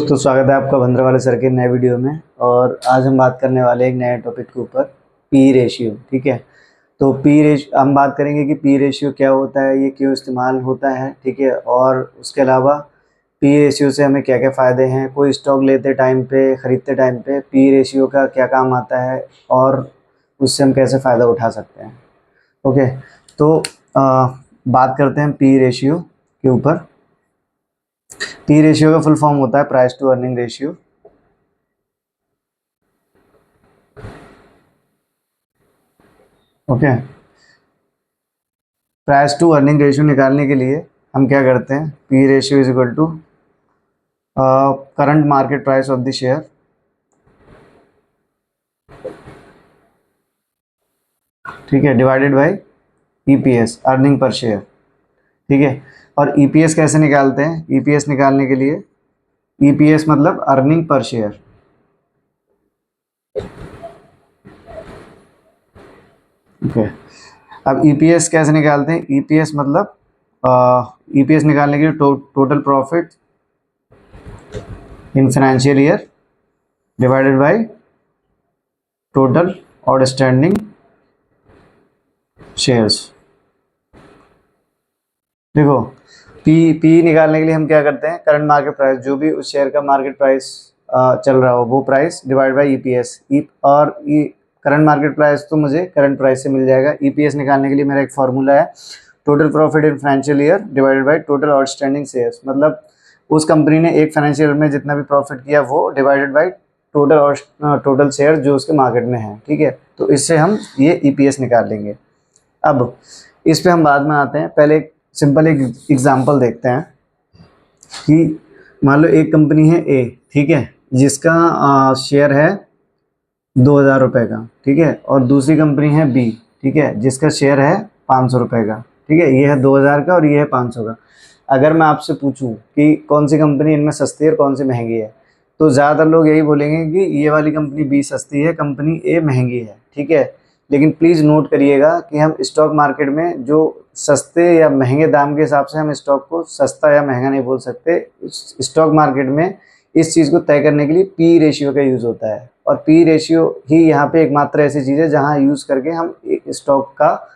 दोस्तों स्वागत है आपका भंद्रवाले सर के नए वीडियो में। और आज हम बात करने वाले एक नए टॉपिक के ऊपर, पी रेशियो। ठीक है, तो पी रेशियो हम बात करेंगे कि पी रेशियो क्या होता है, ये क्यों इस्तेमाल होता है। ठीक है, और उसके अलावा पी रेशियो से हमें क्या क्या फ़ायदे हैं, कोई स्टॉक लेते टाइम पे, ख़रीदते टाइम पे पी रेशियो का क्या काम आता है और उससे हम कैसे फ़ायदा उठा सकते हैं। ओके, तो बात करते हैं पी रेशियो के ऊपर। पी रेशियो का फुल फॉर्म होता है price to earning ratio. Okay, price to earning ratio निकालने के लिए हम क्या करते हैं, P ratio is equal to current market price of the share, ठीक है, divided by EPS, earning per share. ठीक है, और ईपीएस कैसे निकालते हैं, ईपीएस निकालने के लिए ईपीएस मतलब अर्निंग पर शेयर। ओके, अब ईपीएस कैसे निकालते हैं, ईपीएस मतलब ईपीएस निकालने के लिए total profit in financial year divided by total outstanding shares. देखो, पी निकालने के लिए हम क्या करते हैं, करंट मार्केट प्राइस, जो भी उस शेयर का मार्केट प्राइस चल रहा हो वो प्राइस डिवाइड बाय ईपीएस। और करंट मार्केट प्राइस तो मुझे करंट प्राइस से मिल जाएगा। ईपीएस निकालने के लिए मेरा एक फॉर्मूला है, total profit in financial year divided by total outstanding shares. मतलब उस कंपनी ने एक फाइनेंशियल ईयर में जितना भी प्रॉफिट किया वो डिवाइडेड बाय टोटल शेयर जो उसके मार्केट में है। ठीक है, तो इससे हम ये ईपीएस निकाल लेंगे। अब इस पे हम बाद में आते हैं, पहले एक सिंपल एक एग्जांपल देखते हैं कि मान लो एक कंपनी है ए, ठीक है, जिसका शेयर है 2,000 रुपये का। ठीक है, और दूसरी कंपनी है बी, ठीक है, जिसका शेयर है 500 रुपये का। ठीक है, ये है 2,000 का और ये है 500 का। अगर मैं आपसे पूछूं कि कौन सी कंपनी इनमें सस्ती है और कौन सी महंगी है, तो ज़्यादातर लोग यही बोलेंगे कि ये वाली कंपनी बी सस्ती है, कंपनी ए महंगी है। ठीक है, लेकिन प्लीज़ नोट करिएगा कि हम स्टॉक मार्केट में जो सस्ते या महंगे दाम के हिसाब से हम स्टॉक को सस्ता या महंगा नहीं बोल सकते। स्टॉक मार्केट में इस चीज़ को तय करने के लिए पी रेशियो का यूज़ होता है, और पी रेशियो ही यहाँ पे एकमात्र ऐसी चीज़ है जहाँ यूज़ करके हम एक स्टॉक का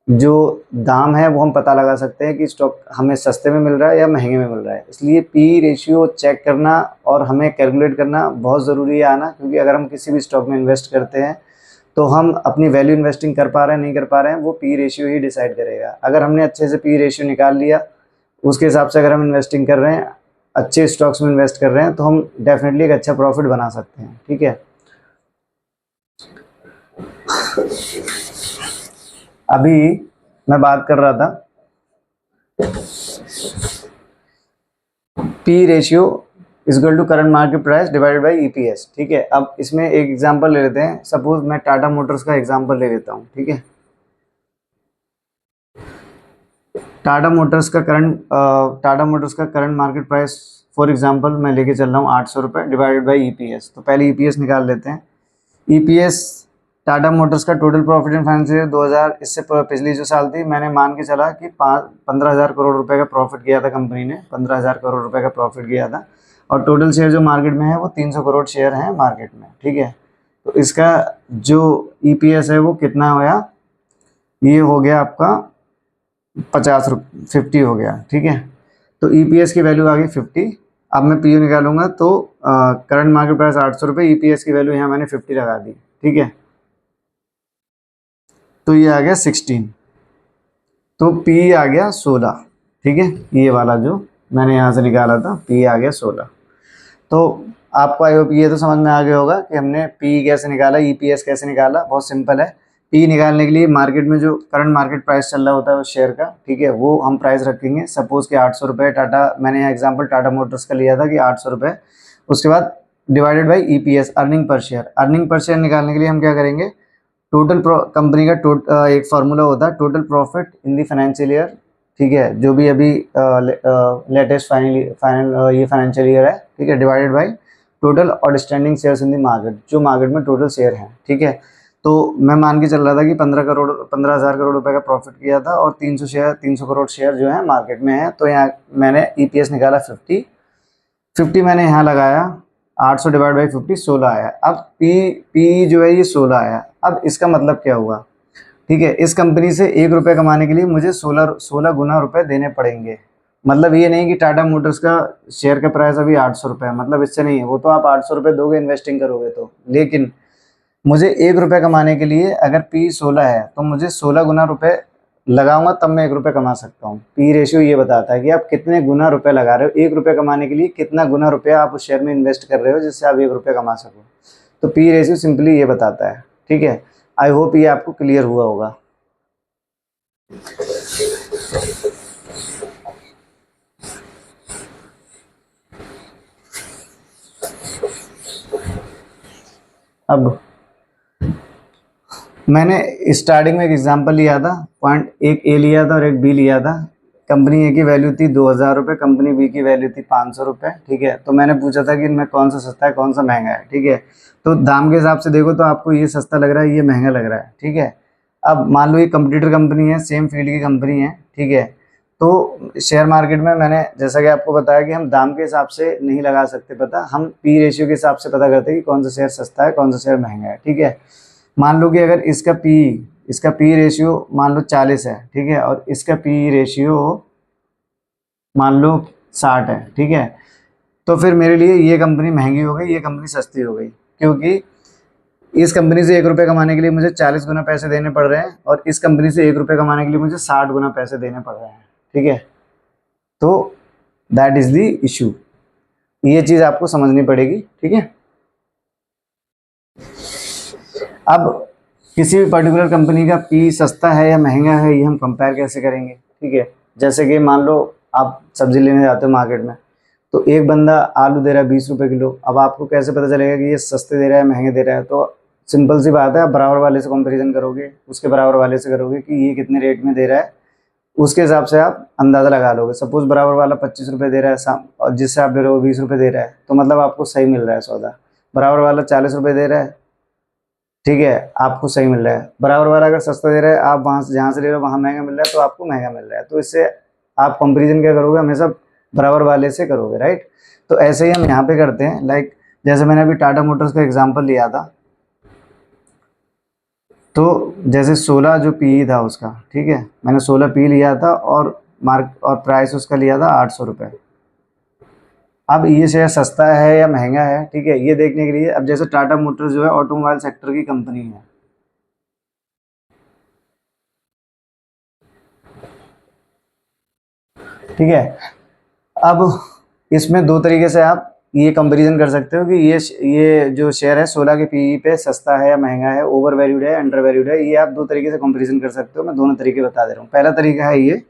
जो दाम है वो हम पता लगा सकते हैं कि स्टॉक हमें सस्ते में मिल रहा है या महंगे में मिल रहा है। इसलिए पी रेशियो चेक करना और हमें कैलकुलेट करना बहुत ज़रूरी है आना, क्योंकि अगर हम किसी भी स्टॉक में इन्वेस्ट करते हैं तो हम अपनी वैल्यू इन्वेस्टिंग कर पा रहे हैं नहीं कर पा रहे हैं, वो पी रेशियो ही डिसाइड करेगा। अगर हमने अच्छे से पी रेशियो निकाल लिया, उसके हिसाब से अगर हम इन्वेस्टिंग कर रहे हैं, अच्छे स्टॉक्स में इन्वेस्ट कर रहे हैं, तो हम डेफिनेटली एक अच्छा प्रॉफिट बना सकते हैं। ठीक है, अभी मैं बात कर रहा था P ratio is equal to current market price divided by EPS. ठीक है, अब इसमें एक एग्जांपल ले लेते हैं। सपोज मैं टाटा मोटर्स का एग्जांपल ले लेता हूँ। ठीक है, टाटा मोटर्स का current market price for example मैं लेके चल रहा हूँ 800 रुपये डिवाइडेड बाय ईपीएस। तो पहले ईपीएस निकाल लेते हैं। ईपीएस टाटा मोटर्स का total profit in financial year 2000, इससे पिछली जो साल थी मैंने मान के चला कि 15,000 करोड़ रुपए का प्रॉफिट किया था कंपनी ने, 15,000 करोड़ रुपए का प्रॉफिट किया था, और टोटल शेयर जो मार्केट में है वो 300 करोड़ शेयर हैं मार्केट में। ठीक है, तो इसका जो ईपीएस है वो कितना होया, ये हो गया आपका 50 हो गया। ठीक है, तो ईपीएस की वैल्यू आ गई 50। अब मैं पीयू निकालूंगा तो करंट मार्केट प्राइस 800 रुपये, ईपीएस की वैल्यू यहाँ मैंने 50 लगा दी। ठीक है, तो ये आ गया 16, तो पी आ गया 16। ठीक है, ये वाला जो मैंने यहाँ से निकाला था पी आ गया 16। तो आपको आई होप ये तो समझ में आ गया होगा कि हमने पी कैसे निकाला, ईपीएस कैसे निकाला। बहुत सिंपल है। पी निकालने के लिए मार्केट में जो करंट मार्केट प्राइस चल रहा होता है उस शेयर का, ठीक है, वो हम प्राइस रखेंगे। सपोज कि 800 रुपये टाटा, मैंने यहाँ एग्जाम्पल टाटा मोटर्स का लिया था कि 800 रुपये, उसके बाद divided by EPS, earning per share. Earning per share निकालने के लिए हम क्या करेंगे, टोटल कंपनी का एक फार्मूला होता है total profit in the financial year. ठीक है, जो भी अभी लेटेस्ट फाइनल ये फाइनेंशियल ईयर है, ठीक है, divided by total outstanding shares in the market, जो मार्केट में टोटल शेयर हैं। ठीक है, तो मैं मान के चल रहा था कि 15,000 करोड़ रुपए का प्रॉफिट किया था और 300 करोड़ शेयर जो है मार्केट में है। तो यहाँ मैंने ईपीएस निकाला 50। 50 मैंने यहाँ लगाया, 800 डिवाइड बाई 50 16 आया। अब पी जो है ये 16 आया। अब इसका मतलब क्या हुआ, ठीक है, इस कंपनी से 1 रुपये कमाने के लिए मुझे 16 गुना रुपए देने पड़ेंगे। मतलब ये नहीं कि टाटा मोटर्स का शेयर का प्राइस अभी 800 रुपये है, मतलब इससे नहीं है, वो तो आप 800 रुपये दोगे इन्वेस्टिंग करोगे तो, लेकिन मुझे 1 रुपये कमाने के लिए अगर पी 16 है तो मुझे 16 गुना रुपए लगाऊंगा तब मैं 1 रुपये कमा सकता हूँ। पी रेशियो ये बताता है कि आप कितने गुना रुपए लगा रहे हो, 1 रुपये कमाने के लिए कितना गुना रुपया आप उस शेयर में इन्वेस्ट कर रहे हो जिससे आप 1 रुपये कमा सको। तो पी रेशियो सिंपली ये बताता है, ठीक है। आई होप ये आपको क्लियर हुआ होगा। अब मैंने स्टार्टिंग में एक एग्जांपल लिया था, पॉइंट एक ए लिया था और एक बी लिया था। कंपनी ए की वैल्यू थी 2000 रुपये, कंपनी बी की वैल्यू थी 500 रुपये, ठीक है। तो मैंने पूछा था कि इनमें कौन सा सस्ता है कौन सा महंगा है, ठीक है। तो दाम के हिसाब से देखो तो आपको ये सस्ता लग रहा है, ये महंगा लग रहा है, ठीक है। अब मान लो ये कंपटीटर कंपनी है, सेम फील्ड की कंपनी है, ठीक है। तो शेयर मार्केट में मैंने जैसा कि आपको बताया कि हम दाम के हिसाब से नहीं लगा सकते पता, हम पी रेशियो के हिसाब से पता करते हैं कि कौन सा शेयर सस्ता है कौन सा शेयर महंगा है, ठीक है। मान लो कि अगर इसका पी रेशियो मान लो 40 है, ठीक है, और इसका पी रेशियो मान लो 60 है, ठीक है। तो फिर मेरे लिए ये कंपनी महंगी हो गई, ये कंपनी सस्ती हो गई, क्योंकि इस कंपनी से 1 रुपये कमाने के लिए मुझे 40 गुना पैसे देने पड़ रहे हैं और इस कंपनी से 1 रुपये कमाने के लिए मुझे 60 गुना पैसे देने पड़ रहे हैं, ठीक है। तो दैट इज द इशू, ये चीज़ आपको समझनी पड़ेगी, ठीक है। अब किसी भी पर्टिकुलर कंपनी का पी सस्ता है या महंगा है ये हम कंपेयर कैसे करेंगे, ठीक है। जैसे कि मान लो आप सब्जी लेने जाते हो मार्केट में, तो एक बंदा आलू दे रहा है 20 रुपये किलो। अब आपको कैसे पता चलेगा कि ये सस्ते दे रहा है महंगे दे रहा है, तो सिंपल सी बात है, आप बराबर वाले से कंपेरिजन करोगे, उसके बराबर वाले से करोगे कि ये कितने रेट में दे रहा है, उसके हिसाब से आप अंदाज़ा लगा लोगे। सपोज बराबर वाला 25 रुपये दे रहा है और जिससे आप ले रहे हो 20 रुपये दे रहा है, तो मतलब आपको सही मिल रहा है सौदा। बराबर वाला 40 रुपये दे रहा है, ठीक है, आपको सही मिल रहा है। बराबर वाला अगर सस्ता दे रहा है, आप वहाँ से जहाँ से ले रहे हो वहाँ महंगा मिल रहा है, तो आपको महंगा मिल रहा है। तो इससे आप कंपेरिजन क्या करोगे, हमेशा बराबर वाले से करोगे, राइट। तो ऐसे ही हम यहाँ पे करते हैं, लाइक जैसे मैंने अभी टाटा मोटर्स का एग्जांपल लिया था, तो जैसे 16 जो पी था उसका, ठीक है, मैंने 16 पी लिया था और प्राइस उसका लिया था 800 रुपये। अब ये शेयर सस्ता है या महंगा है, ठीक है, ये देखने के लिए अब जैसे टाटा मोटर्स जो है ऑटोमोबाइल सेक्टर की कंपनी है, ठीक है। अब इसमें दो तरीके से आप ये कंपैरिजन कर सकते हो कि ये जो शेयर है 16 के पीई पे सस्ता है या महंगा है, ओवर वैल्यूड है अंडर वैल्यूड है, ये आप दो तरीके से कंपैरिजन कर सकते हो। मैं दोनों तरीके बता दे रहा हूँ। पहला तरीका है ये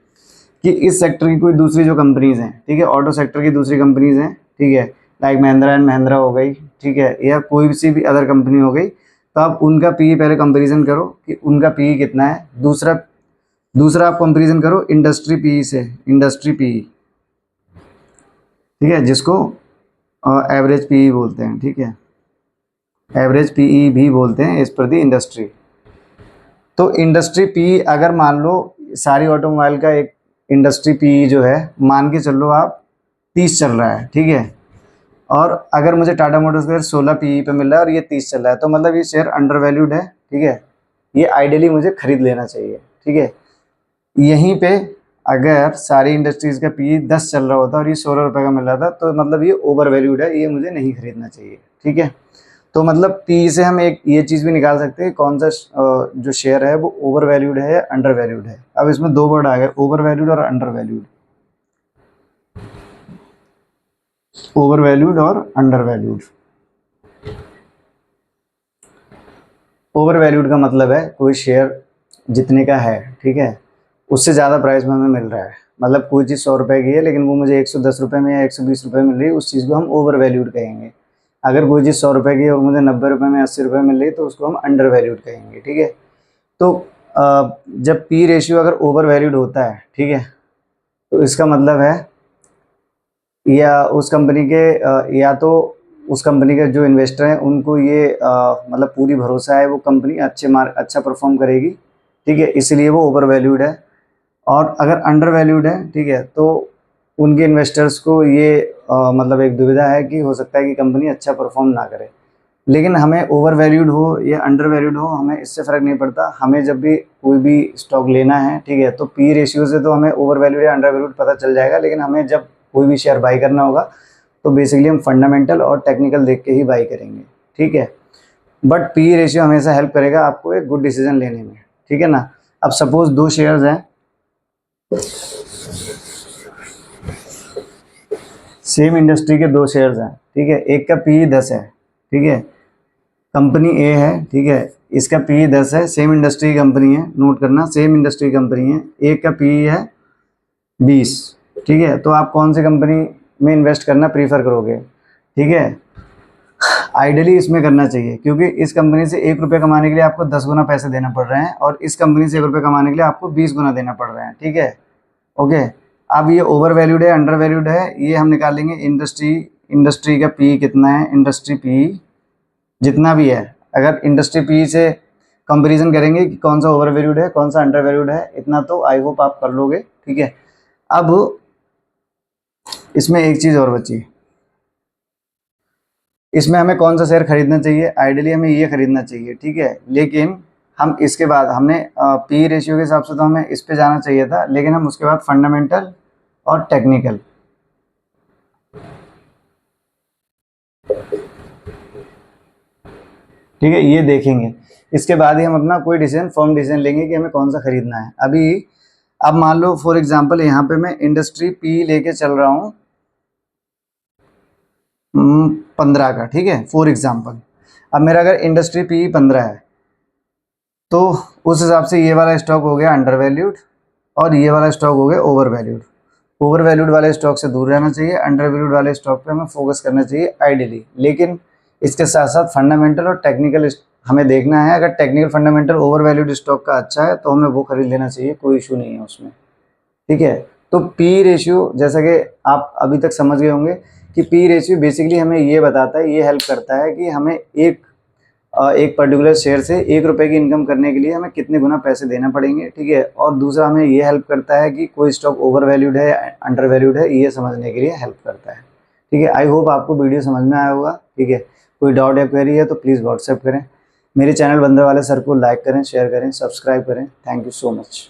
कि इस सेक्टर की कोई दूसरी जो कंपनीज़ हैं, ठीक है, ऑटो सेक्टर की दूसरी कंपनीज़ हैं, ठीक है, लाइक महिंद्रा एंड महिंद्रा हो गई, ठीक है, या कोई सी भी अदर कंपनी हो गई, तो आप उनका पीई पहले कंपैरिजन करो कि उनका पीई कितना है। दूसरा आप कंपैरिजन करो इंडस्ट्री पीई से, इंडस्ट्री पीई, ठीक है, जिसको एवरेज पीई बोलते हैं, ठीक है, एवरेज पीई भी बोलते हैं एज पर दी इंडस्ट्री। तो इंडस्ट्री पीई अगर मान लो सारी ऑटोमोबाइल का एक इंडस्ट्री पीई जो है मान के चल लो आप 30 चल रहा है, ठीक है, और अगर मुझे टाटा मोटर्स का 16 पीई पे मिल रहा है और ये 30 चल रहा है, तो मतलब ये शेयर अंडर वैल्यूड है, ठीक है, ये आइडियली मुझे खरीद लेना चाहिए, ठीक है। यहीं पे अगर सारी इंडस्ट्रीज़ का पी 10 चल रहा होता और ये 16 रुपये का मिल रहा था, तो मतलब ये ओवर वैल्यूड है, ये मुझे नहीं खरीदना चाहिए, ठीक है। तो मतलब पी से हम एक ये चीज़ भी निकाल सकते हैं कौन सा जो शेयर है वो ओवर वैल्यूड है या अंडर वैल्यूड है। अब इसमें दो वर्ड आ गए, ओवर वैल्यूड और अंडर वैल्यूड। ओवर वैल्यूड और अंडर वैल्यूड। ओवर वैल्यूड का मतलब है कोई शेयर जितने का है, ठीक है, उससे ज़्यादा प्राइस में हमें मिल रहा है। मतलब कोई चीज़ 100 रुपये की है लेकिन वो मुझे 110 रुपये में या 120 रुपये मिल रही है, उस चीज़ को हम ओवर वैल्यूड कहेंगे। अगर कोई चीज़ 100 रुपये की है और मुझे 90 रुपये में 80 रुपये मिल रही है, तो उसको हम अंडर वैल्यूड कहेंगे, ठीक है। तो जब पी रेशियो अगर ओवर वैल्यूड होता है, ठीक है, तो इसका मतलब है या उस कंपनी के या तो उस कंपनी के जो इन्वेस्टर हैं उनको ये मतलब पूरी भरोसा है वो कंपनी अच्छा परफॉर्म करेगी, ठीक है, इसलिए वो ओवर वैल्यूड है। और अगर अंडर वैल्यूड है, ठीक है, तो उनके इन्वेस्टर्स को ये मतलब एक दुविधा है कि हो सकता है कि कंपनी अच्छा परफॉर्म ना करे। लेकिन हमें ओवर वैल्यूड हो या अंडर वैल्यूड हो, हमें इससे फ़र्क नहीं पड़ता। हमें जब भी कोई भी स्टॉक लेना है, ठीक है, तो पी रेशियो से तो हमें ओवर वैल्यूड या अंडर वैल्यूड पता चल जाएगा, लेकिन हमें जब कोई भी शेयर बाई करना होगा तो बेसिकली हम फंडामेंटल और टेक्निकल देख के ही बाई करेंगे, ठीक है। बट पी रेशियो हमेशा हेल्प करेगा आपको एक गुड डिसीजन लेने में, ठीक है ना। अब सपोज 2 शेयर्स हैं, सेम इंडस्ट्री के 2 शेयर्स हैं, ठीक है। एक का पी 10 है, ठीक है, कंपनी ए है, ठीक है, इसका पी 10 है, सेम इंडस्ट्री की कंपनी है, नोट करना, सेम इंडस्ट्री की कंपनी है, एक का पी है 20, ठीक है। तो आप कौन सी कंपनी में इन्वेस्ट करना प्रीफर करोगे, ठीक है। आइडियली इसमें करना चाहिए, क्योंकि इस कंपनी से 1 रुपये कमाने के लिए आपको 10 गुना पैसे देना पड़ रहे हैं, और इस कंपनी से 1 रुपये कमाने के लिए आपको 20 गुना देना पड़ रहे हैं, ठीक है, ओके। अब ये ओवर वैल्यूड है, अंडर वैल्यूड है, ये हम निकालेंगे। इंडस्ट्री का पी कितना है, इंडस्ट्री पी जितना भी है, अगर इंडस्ट्री पी से कंपैरिजन करेंगे कि कौन सा ओवर वैल्यूड है, कौन सा अंडर वैल्यूड है, इतना तो आई होप आप कर लोगे, ठीक है। अब इसमें एक चीज़ और बची, इसमें हमें कौन सा शेयर खरीदना चाहिए। आइडियली हमें ये खरीदना चाहिए, ठीक है, लेकिन हम इसके बाद हमने पी रेशियो के हिसाब से तो हमें इस पे जाना चाहिए था, लेकिन हम उसके बाद फंडामेंटल और टेक्निकल, ठीक है, ये देखेंगे। इसके बाद ही हम अपना कोई डिसीजन, फर्म डिसीजन लेंगे कि हमें कौन सा खरीदना है। अभी अब मान लो फॉर एग्जांपल यहाँ पे मैं इंडस्ट्री पी लेके चल रहा हूँ 15 का, ठीक है, फॉर एग्जांपल। अब मेरा अगर इंडस्ट्री पी 15 है, तो उस हिसाब से ये वाला स्टॉक हो गया अंडर वैल्यूड और ये वाला स्टॉक हो गया ओवर वैल्यूड। ओवर वैल्यूड वाले स्टॉक से दूर रहना चाहिए, अंडर वैल्यूड वाले स्टॉक पे हमें फोकस करना चाहिए आइडियली। लेकिन इसके साथ साथ फंडामेंटल और टेक्निकल हमें देखना है। अगर technical fundamental over valued stock का अच्छा है तो हमें वो खरीद लेना चाहिए, कोई इशू नहीं है उसमें, ठीक है। तो पी रेशियो, जैसा कि आप अभी तक समझ गए होंगे कि पी रेशियो बेसिकली हमें ये बताता है, ये हेल्प करता है कि हमें एक पर्टिकुलर शेयर से 1 रुपये की इनकम करने के लिए हमें कितने गुना पैसे देना पड़ेंगे, ठीक है। और दूसरा हमें ये हेल्प करता है कि कोई स्टॉक ओवर वैल्यूड है, अंडर वैल्यूड है, ये समझने के लिए हेल्प करता है, ठीक है। आई होप आपको वीडियो समझ में आया होगा, ठीक है। कोई डाउट या क्वेरी है तो प्लीज़ व्हाट्सएप करें। मेरे चैनल बंदर वाले सर को लाइक करें, शेयर करें, सब्सक्राइब करें। Thank you so much.